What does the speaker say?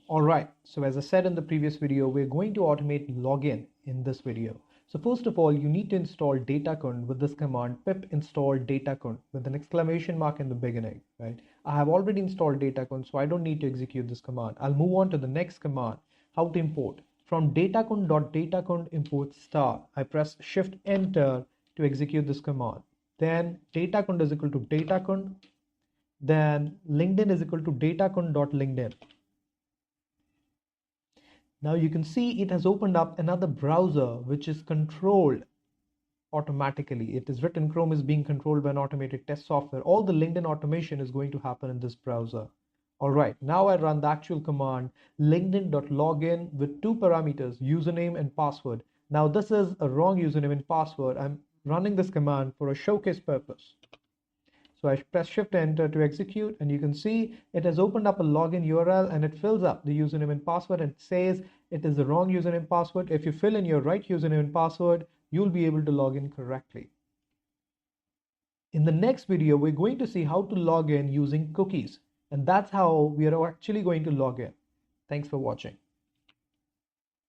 Alright, so as I said in the previous video, we're going to automate login in this video. So first of all, you need to install datakund with this command pip install datakund with an exclamation mark in the beginning, right? I have already installed datakund, so I don't need to execute this command. I'll move on to the next command, how to import. From datakund.datakund import star, I press shift enter to execute this command. Then datakund is equal to datakund, then LinkedIn is equal to datakund.LinkedIn. Now you can see it has opened up another browser which is controlled automatically. It is written Chrome is being controlled by an automated test software. All the LinkedIn automation is going to happen in this browser. All right, now I run the actual command linkedin.login with two parameters, username and password. Now this is a wrong username and password. I'm running this command for a showcase purpose. So I press shift enter to execute, and you can see it has opened up a login URL and it fills up the username and password and says it is the wrong username and password. If you fill in your right username and password, you'll be able to log in correctly. In the next video, we're going to see how to log in using cookies, and that's how we are actually going to log in. Thanks for watching.